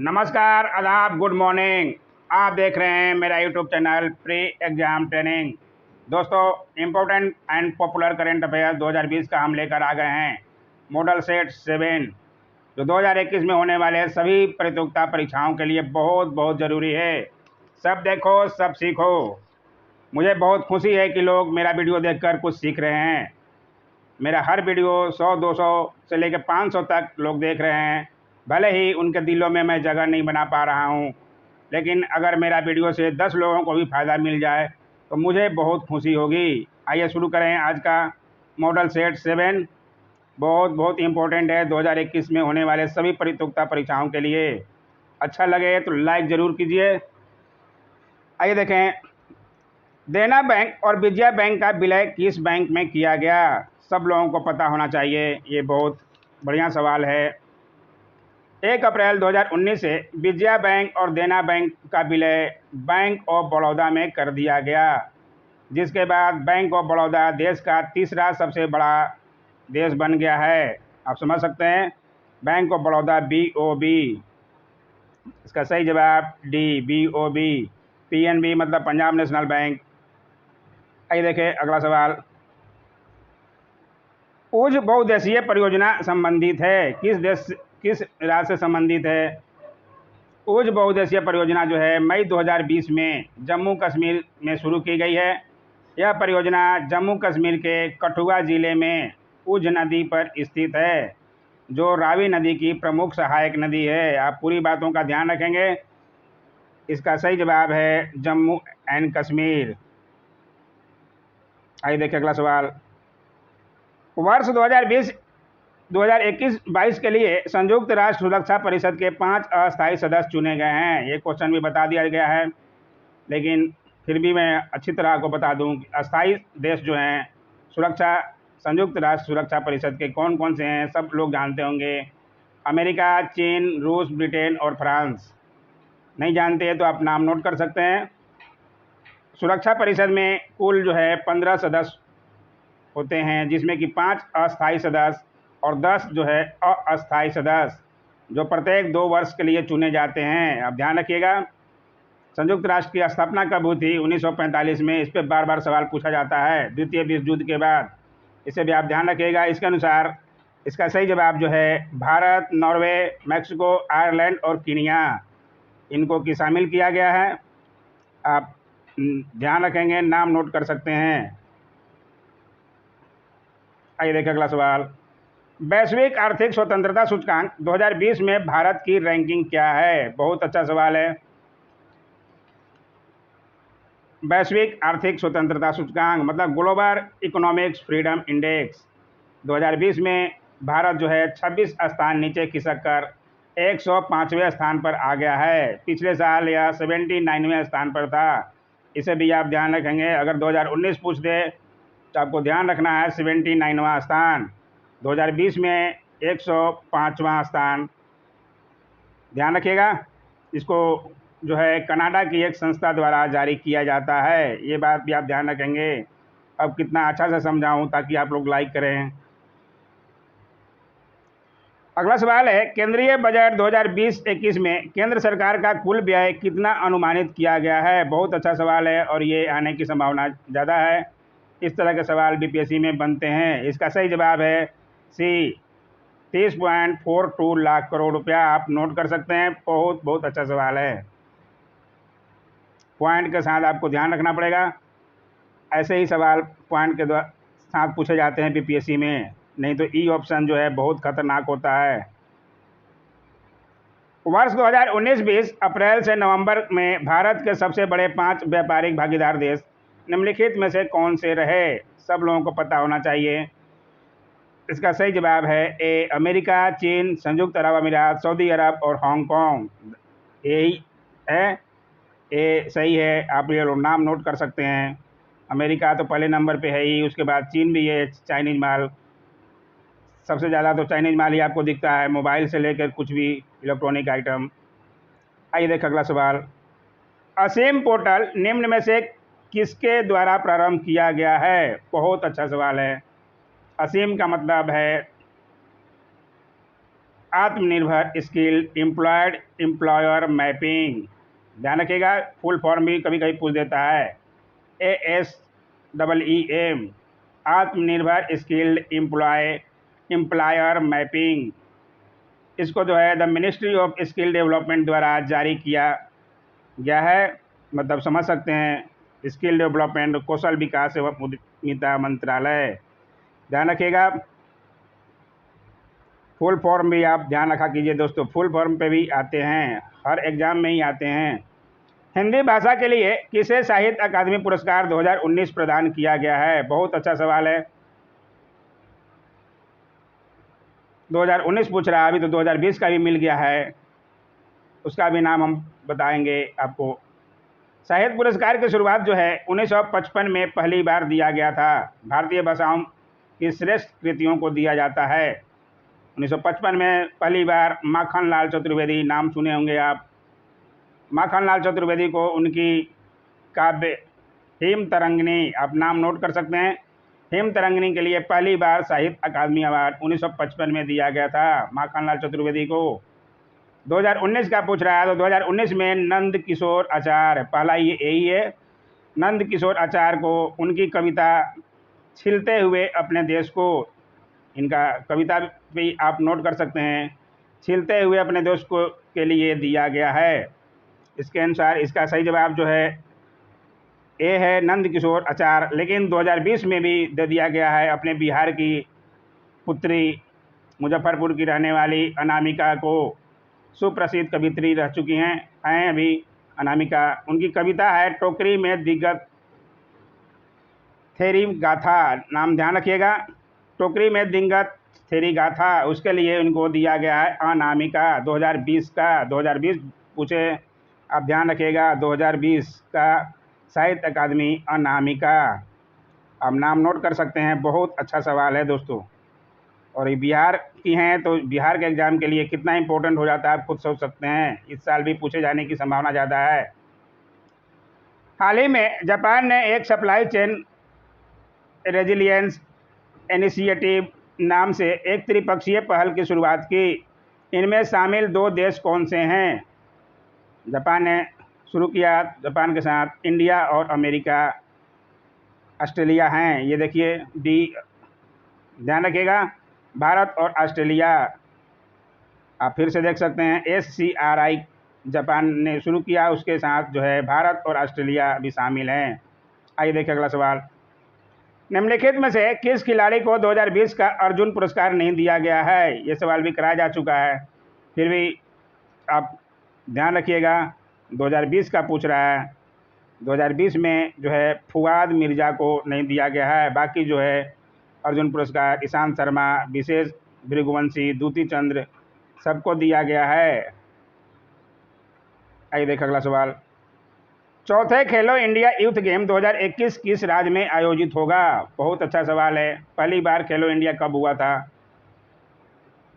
नमस्कार, आदाब, good morning. आप देख रहे हैं मेरा YouTube channel pre exam training. दोस्तों, important and popular current affair 2020 का हम लेकर आ गए हैं। मॉडल सेट 7 जो 2021 में होने वाले सभी प्रतियोगिता परीक्षाओं के लिए बहुत बहुत ज़रूरी है। सब देखो, सब सीखो। मुझे बहुत खुशी है कि लोग मेरा वीडियो देखकर कुछ सीख रहे हैं। मेरा हर वीडियो 100-200 से लेकर 500 तक लोग देख रहे हैं। भले ही उनके दिलों में मैं जगह नहीं बना पा रहा हूँ, लेकिन अगर मेरा वीडियो से 10 लोगों को भी फ़ायदा मिल जाए तो मुझे बहुत खुशी होगी। आइए शुरू करें आज का मॉडल सेट 7। बहुत बहुत इम्पोर्टेंट है 2021 में होने वाले सभी प्रतियोगिता परीक्षाओं के लिए। अच्छा लगे तो लाइक ज़रूर कीजिए। आइए देखें, देना बैंक और विजया बैंक का विलय किस बैंक में किया गया? सब लोगों को पता होना चाहिए। ये बहुत बढ़िया सवाल है। 1 अप्रैल 2019 से विजया बैंक और देना बैंक का विलय बैंक ऑफ बड़ौदा में कर दिया गया, जिसके बाद बैंक ऑफ बड़ौदा देश का तीसरा सबसे बड़ा देश बन गया है। आप समझ सकते हैं, बैंक ऑफ बड़ौदा BOB। इसका सही जवाब डी, BOB। PNB मतलब पंजाब नेशनल बैंक। आइए देखें अगला सवाल। उज बहुउद्देशीय परियोजना संबंधित है किस राज्य से संबंधित है? उज बहुउद्देशीय परियोजना जो है मई 2020 में जम्मू कश्मीर में शुरू की गई है। यह परियोजना जम्मू कश्मीर के कठुआ ज़िले में उज नदी पर स्थित है, जो रावी नदी की प्रमुख सहायक नदी है। आप पूरी बातों का ध्यान रखेंगे। इसका सही जवाब है जम्मू एंड कश्मीर। आइए देखिए अगला सवाल। वर्ष 2021-22 के लिए संयुक्त राष्ट्र सुरक्षा परिषद के 5 अस्थायी सदस्य चुने गए हैं। ये क्वेश्चन भी बता दिया गया है, लेकिन फिर भी मैं अच्छी तरह आपको बता दूं कि अस्थायी देश जो हैं संयुक्त राष्ट्र सुरक्षा परिषद के कौन कौन से हैं, सब लोग जानते होंगे। अमेरिका, चीन, रूस, ब्रिटेन और फ्रांस। नहीं जानते हैं तो आप नाम नोट कर सकते हैं। सुरक्षा परिषद में कुल जो है 15 सदस्य होते हैं, जिसमें कि 5 अस्थायी सदस्य और 10 जो है अस्थायी सदस्य, जो प्रत्येक 2 वर्ष के लिए चुने जाते हैं। आप ध्यान रखिएगा। संयुक्त राष्ट्र की स्थापना कब हुई थी? 1945 में। इस पर बार बार सवाल पूछा जाता है द्वितीय विश्व युद्ध के बाद। इसे भी आप ध्यान रखिएगा। इसके अनुसार इसका सही जवाब जो है भारत, नॉर्वे, मैक्सिको, आयरलैंड और कीनिया, इनको की शामिल किया गया है। आप ध्यान रखेंगे, नाम नोट कर सकते हैं। आइए देखिए अगला सवाल। वैश्विक आर्थिक स्वतंत्रता सूचकांक 2020 में भारत की रैंकिंग क्या है? बहुत अच्छा सवाल है। वैश्विक आर्थिक स्वतंत्रता सूचकांक मतलब ग्लोबल इकोनॉमिक्स फ्रीडम इंडेक्स 2020 में भारत जो है 26 स्थान नीचे खिसक कर 105वें स्थान पर आ गया है। पिछले साल यह 79वें स्थान पर था। इसे भी आप ध्यान रखेंगे। अगर 2019 पूछ दे तो आपको ध्यान रखना है 79वां स्थान। 2020 में 105वां स्थान। ध्यान रखिएगा। इसको जो है कनाडा की एक संस्था द्वारा जारी किया जाता है। ये बात भी आप ध्यान रखेंगे। अब कितना अच्छा से समझाऊं ताकि आप लोग लाइक करें। अगला सवाल है, केंद्रीय बजट 2020-21 में केंद्र सरकार का कुल व्यय कितना अनुमानित किया गया है? बहुत अच्छा सवाल है और ये आने की संभावना ज़्यादा है। इस तरह के सवाल BPSC में बनते हैं। इसका सही जवाब है सी, 30.42 लाख करोड़ रुपया। आप नोट कर सकते हैं। बहुत बहुत अच्छा सवाल है। पॉइंट के साथ आपको ध्यान रखना पड़ेगा। ऐसे ही सवाल पॉइंट के साथ पूछे जाते हैं BPSC में, नहीं तो ई ऑप्शन जो है बहुत खतरनाक होता है। वर्ष 2019-20 अप्रैल से नवंबर में भारत के सबसे बड़े 5 व्यापारिक भागीदार देश निम्नलिखित में से कौन से रहे? सब लोगों को पता होना चाहिए। इसका सही जवाब है ए, अमेरिका, चीन, संयुक्त अरब अमीरात, सऊदी अरब और हांगकांग। यही है, ए सही है। आप ये लोग नाम नोट कर सकते हैं। अमेरिका तो पहले नंबर पे है ही, उसके बाद चीन भी है। चाइनीज माल सबसे ज़्यादा, तो चाइनीज माल ही आपको दिखता है, मोबाइल से लेकर कुछ भी इलेक्ट्रॉनिक आइटम। आइए देख अगला सवाल। असीम पोर्टल निम्न में से किसके द्वारा प्रारंभ किया गया है? बहुत अच्छा सवाल है। असीम का मतलब है आत्मनिर्भर स्किल एम्प्लॉयड एम्प्लॉयर मैपिंग। ध्यान रखिएगा, फुल फॉर्म भी कभी कभी पूछ देता है। ASEEM, आत्मनिर्भर स्किल्ड एम्प्लॉयर मैपिंग। इसको जो है the ministry of skill development द्वारा जारी किया गया है। मतलब समझ सकते हैं स्किल डेवलपमेंट, कौशल विकास एवं उद्यमिता मंत्रालय। ध्यान रखिएगा, फुल फॉर्म भी आप ध्यान रखा कीजिए दोस्तों, फुल फॉर्म पे भी आते हैं, हर एग्जाम में ही आते हैं। हिंदी भाषा के लिए किसे साहित्य अकादमी पुरस्कार 2019 प्रदान किया गया है? बहुत अच्छा सवाल है। 2019 पूछ रहा है, अभी तो 2020 का भी मिल गया है, उसका भी नाम हम बताएंगे आपको। साहित्य पुरस्कार की शुरुआत जो है 1955 में पहली बार दिया गया था। भारतीय भाषाओं की श्रेष्ठ कृतियों को दिया जाता है। 1955 में पहली बार माखनलाल चतुर्वेदी, नाम सुने होंगे आप। माखनलाल चतुर्वेदी को उनकी काव्य हेम तरंगिणी, आप नाम नोट कर सकते हैं। हेम तरंगिणी के लिए पहली बार साहित्य अकादमी अवार्ड 1955 में दिया गया था माखनलाल चतुर्वेदी को। 2019 का पूछ रहा है, तो 2019 में नंद किशोर आचार्य, पहला ये यही है। नंद किशोर आचार्य को उनकी कविता छिलते हुए अपने देश को, इनका कविता भी आप नोट कर सकते हैं, छिलते हुए अपने देश को के लिए दिया गया है। इसके अनुसार इसका सही जवाब जो है ए है, नंद किशोर आचार्य। लेकिन 2020 में भी दे दिया गया है अपने बिहार की पुत्री, मुजफ्फरपुर की रहने वाली अनामिका को। सुप्रसिद्ध कवित्री रह चुकी हैं अभी अनामिका। उनकी कविता है टोकरी में दिग्गत थेरी गाथा, नाम ध्यान रखिएगा, टोकरी में दिग्गत थेरी गाथा, उसके लिए उनको दिया गया है अनामिका। 2020 का, 2020 पूछे आप ध्यान रखिएगा, 2020 का साहित्य अकादमी अनामिका, आप नाम नोट कर सकते हैं। बहुत अच्छा सवाल है दोस्तों, और ये बिहार की हैं, तो बिहार के एग्ज़ाम के लिए कितना इंपॉर्टेंट हो जाता है आप खुद सोच सकते हैं। इस साल भी पूछे जाने की संभावना ज़्यादा है। हाल ही में जापान ने एक सप्लाई चेन रेजिलियंस इनिशिएटिव नाम से एक त्रिपक्षीय पहल की शुरुआत की। इनमें शामिल 2 देश कौन से हैं? जापान ने शुरू किया, जापान के साथ इंडिया और अमेरिका, ऑस्ट्रेलिया हैं। ये देखिए डी, ध्यान रखिएगा, भारत और ऑस्ट्रेलिया। आप फिर से देख सकते हैं SCRI जापान ने शुरू किया, उसके साथ जो है भारत और ऑस्ट्रेलिया भी शामिल हैं। आइए देखिए अगला सवाल। निम्नलिखित में से किस खिलाड़ी को 2020 का अर्जुन पुरस्कार नहीं दिया गया है? ये सवाल भी कराया जा चुका है, फिर भी आप ध्यान रखिएगा, 2020 का पूछ रहा है। 2020 में जो है फुआद मिर्ज़ा को नहीं दिया गया है। बाकी जो है अर्जुन पुरस्कार ईशांत शर्मा, विशेष भृगुवंशी, दूती चंद्र, सबको दिया गया है। आइए देखें अगला सवाल। चौथे खेलो इंडिया यूथ गेम 2021 किस राज्य में आयोजित होगा? बहुत अच्छा सवाल है। पहली बार खेलो इंडिया कब हुआ था?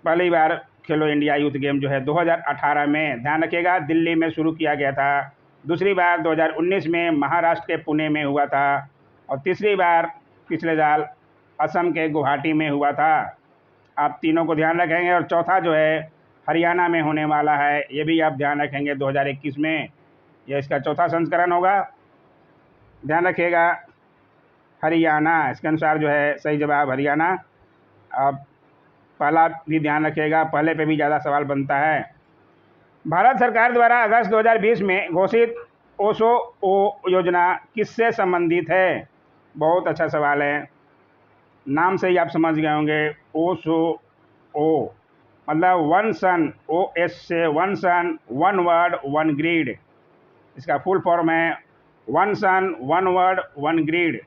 पहली बार खेलो इंडिया यूथ गेम जो है 2018 में, ध्यान रखिएगा, दिल्ली में शुरू किया गया था। दूसरी बार 2019 में महाराष्ट्र के पुणे में हुआ था, और तीसरी बार पिछले साल असम के गुवाहाटी में हुआ था। आप तीनों को ध्यान रखेंगे, और चौथा जो है हरियाणा में होने वाला है, ये भी आप ध्यान रखेंगे 2021 में, यह इसका चौथा संस्करण होगा। ध्यान रखिएगा हरियाणा, इसके अनुसार जो है सही जवाब हरियाणा। अब पहला भी ध्यान रखिएगा, पहले पे भी ज़्यादा सवाल बनता है। भारत सरकार द्वारा अगस्त 2020 में घोषित ओशो योजना किससे संबंधित है? बहुत अच्छा सवाल है, नाम से ही आप समझ गए होंगे। ओशो मतलब वन सन, OS से one son, one word one grid, इसका फुल फॉर्म है one son one word one grid.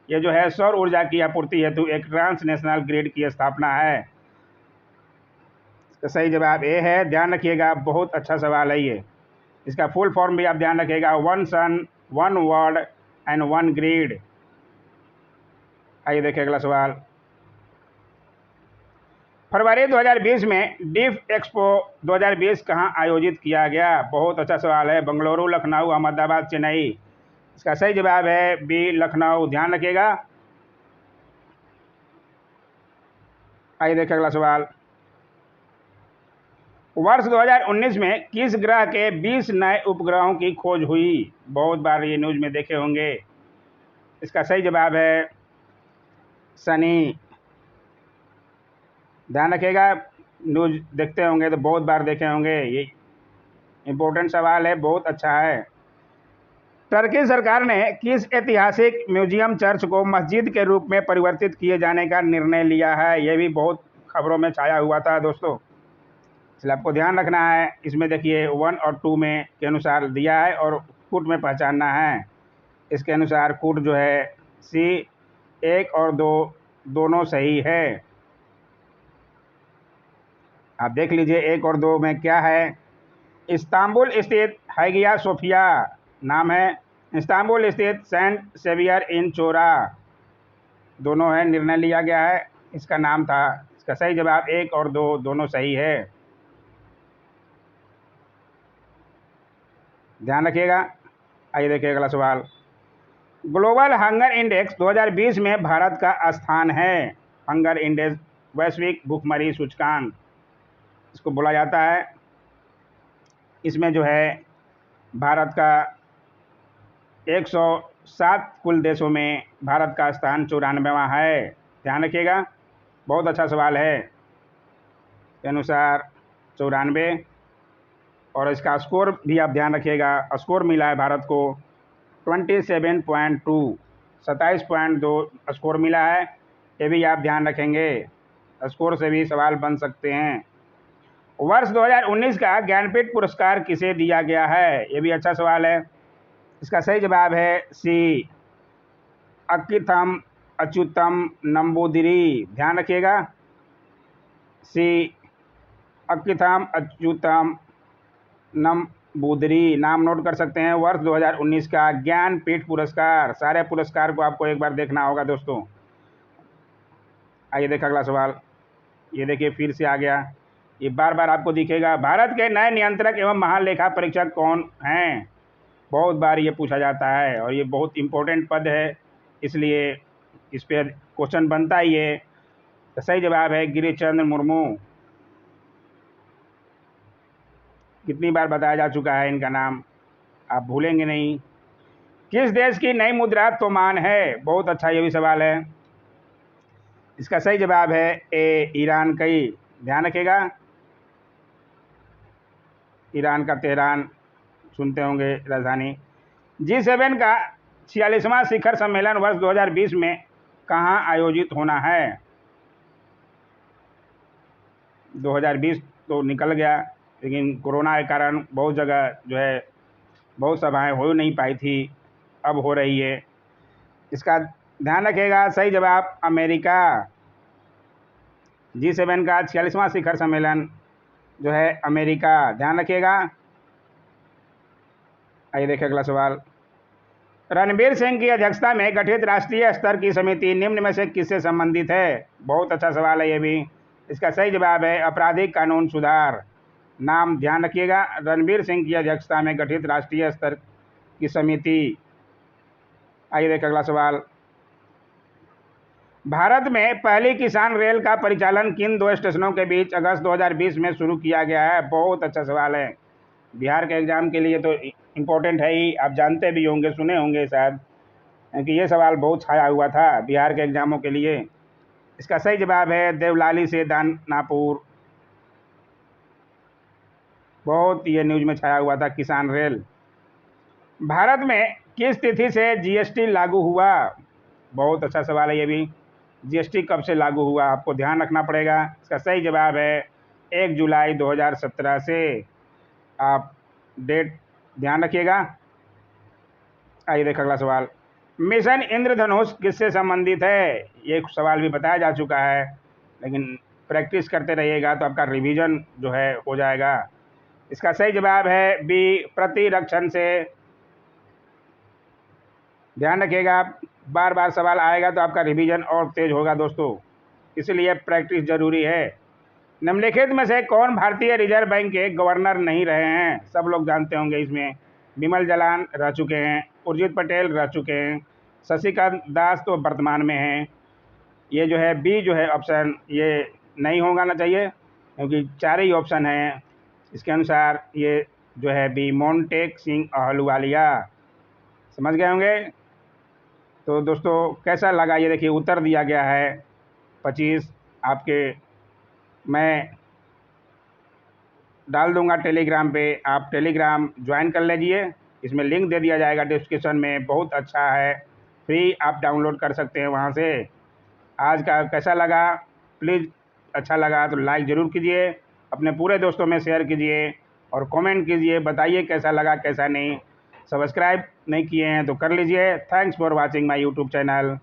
ये जो है सौर ऊर्जा की आपूर्ति हेतु एक ट्रांसनेशनल ग्रिड की स्थापना है। इसका सही जवाब ए है, ध्यान रखिएगा, बहुत अच्छा सवाल है ये। इसका फुल फॉर्म भी आप ध्यान रखिएगा, one son one word and one grid. आइए देखिए अगला सवाल। फरवरी 2020 में डिफ एक्सपो 2020 कहाँ आयोजित किया गया? बहुत अच्छा सवाल है, बेंगलुरु, लखनऊ, अहमदाबाद, चेन्नई। इसका सही जवाब है बी, लखनऊ, ध्यान रखिएगा। आइए देखिए अगला सवाल। वर्ष 2019 में किस ग्रह के 20 नए उपग्रहों की खोज हुई? बहुत बार ये न्यूज़ में देखे होंगे। इसका सही जवाब है शनि। ध्यान रखिएगा, न्यूज़ देखते होंगे तो बहुत बार देखे होंगे। ये इम्पोर्टेंट सवाल है, बहुत अच्छा है। टर्की सरकार ने किस ऐतिहासिक म्यूजियम चर्च को मस्जिद के रूप में परिवर्तित किए जाने का निर्णय लिया है? यह भी बहुत खबरों में छाया हुआ था दोस्तों, इसलिए आपको ध्यान रखना है। इसमें देखिए 1 और 2 में के अनुसार दिया है और फुट में पहचानना है। इसके अनुसार फुट जो है सी 1 और 2 दोनों सही है। आप देख लीजिए 1 और 2 में क्या है। इस्तांबुल स्थित हैगिया सोफिया नाम है, इस्तांबुल स्थित सेंट सेवियर इन चोरा दोनों है, निर्णय लिया गया है, इसका नाम था। इसका सही जवाब 1 और 2 दोनों सही है। ध्यान रखिएगा। आइए देखिए अगला सवाल। ग्लोबल हंगर इंडेक्स 2020 में भारत का स्थान है। हंगर इंडेक्स वैश्विक भूखमरी सूचकांक इसको बोला जाता है। इसमें जो है भारत का 107 कुल देशों में भारत का स्थान 94वां है। ध्यान रखिएगा, बहुत अच्छा सवाल है। के अनुसार 94 और इसका स्कोर भी आप ध्यान रखिएगा। स्कोर मिला है भारत को 27.2 27.2 स्कोर मिला है। ये भी आप ध्यान रखेंगे, स्कोर से भी सवाल बन सकते हैं। वर्ष 2019 का ज्ञानपीठ पुरस्कार किसे दिया गया है? ये भी अच्छा सवाल है। इसका सही जवाब है सी अक्कीथम अच्युतम नंबूदिरी। ध्यान रखिएगा, सी अक्कीथम अच्युतम नंबूदिरी नाम नोट कर सकते हैं। वर्ष 2019 का ज्ञानपीठ पुरस्कार। सारे पुरस्कार को आपको एक बार देखना होगा दोस्तों। आइए देखा अगला सवाल। ये देखिए फिर से आ गया, ये बार बार आपको दिखेगा। भारत के नए नियंत्रक एवं महालेखा परीक्षक कौन हैं? बहुत बार ये पूछा जाता है और ये बहुत इम्पोर्टेंट पद है, इसलिए इस पर क्वेश्चन बनता ही है। तो सही जवाब है गिरीश चंद्र मुर्मू। कितनी बार बताया जा चुका है इनका नाम, आप भूलेंगे नहीं। किस देश की नई मुद्रा तोमान है? बहुत अच्छा ये भी सवाल है। इसका सही जवाब है ए ईरान की। ध्यान रखिएगा, ईरान का तेहरान सुनते होंगे राजधानी। G7 का 46वां शिखर सम्मेलन वर्ष 2020 में कहाँ आयोजित होना है? 2020 तो निकल गया, लेकिन कोरोना के कारण बहुत जगह जो है बहुत सभाएं हो नहीं पाई थी, अब हो रही है। इसका ध्यान रखिएगा, सही जवाब अमेरिका। G7 का 46वां शिखर सम्मेलन जो है अमेरिका। ध्यान रखिएगा। आइए देखिए अगला सवाल। रणबीर सिंह की अध्यक्षता में गठित राष्ट्रीय स्तर की समिति निम्न में से किससे संबंधित है? बहुत अच्छा सवाल है ये भी। इसका सही जवाब है आपराधिक कानून सुधार। नाम ध्यान रखिएगा, रणबीर सिंह की अध्यक्षता में गठित राष्ट्रीय स्तर की समिति। आइए देखिए अगला सवाल। भारत में पहली किसान रेल का परिचालन किन 2 स्टेशनों के बीच अगस्त 2020 में शुरू किया गया है? बहुत अच्छा सवाल है। बिहार के एग्ज़ाम के लिए तो इम्पोर्टेंट है ही, आप जानते भी होंगे, सुने होंगे शायद, क्योंकि ये सवाल बहुत छाया हुआ था बिहार के एग्ज़ामों के लिए। इसका सही जवाब है देवलाली से दानापुर। बहुत ये न्यूज़ में छाया हुआ था किसान रेल। भारत में किस तिथि से GST लागू हुआ? बहुत अच्छा सवाल है ये भी। GST कब से लागू हुआ आपको ध्यान रखना पड़ेगा। इसका सही जवाब है 1 जुलाई 2017 से। आप डेट ध्यान रखिएगा। आइए देखिए अगला सवाल। मिशन इंद्रधनुष किससे संबंधित है? ये सवाल भी बताया जा चुका है, लेकिन प्रैक्टिस करते रहिएगा तो आपका रिवीजन जो है हो जाएगा। इसका सही जवाब है बी प्रतिरक्षण से। ध्यान रखिएगा, बार बार सवाल आएगा तो आपका रिवीजन और तेज होगा दोस्तों, इसलिए प्रैक्टिस जरूरी है। निम्नलिखित में से कौन भारतीय रिजर्व बैंक के गवर्नर नहीं रहे हैं? सब लोग जानते होंगे इसमें बिमल जलान रह चुके हैं, उर्जित पटेल रह चुके हैं, शशिकांत दास तो वर्तमान में हैं। ये जो है बी जो है ऑप्शन ये नहीं होगा ना चाहिए, क्योंकि 4 ही ऑप्शन हैं। इसके अनुसार ये जो है बी मोन्टेक सिंह अहलूवालिया, समझ गए होंगे। तो दोस्तों कैसा लगा ये देखिए उत्तर दिया गया है 25 आपके, मैं डाल दूंगा टेलीग्राम पे, आप टेलीग्राम ज्वाइन कर लीजिए, इसमें लिंक दे दिया जाएगा डिस्क्रिप्शन में, बहुत अच्छा है, फ्री आप डाउनलोड कर सकते हैं वहाँ से। आज का कैसा लगा, प्लीज़ अच्छा लगा तो लाइक ज़रूर कीजिए, अपने पूरे दोस्तों में शेयर कीजिए और कमेंट कीजिए, बताइए कैसा लगा कैसा नहीं। सब्सक्राइब नहीं किए हैं तो कर लीजिए। Thanks for watching my YouTube channel.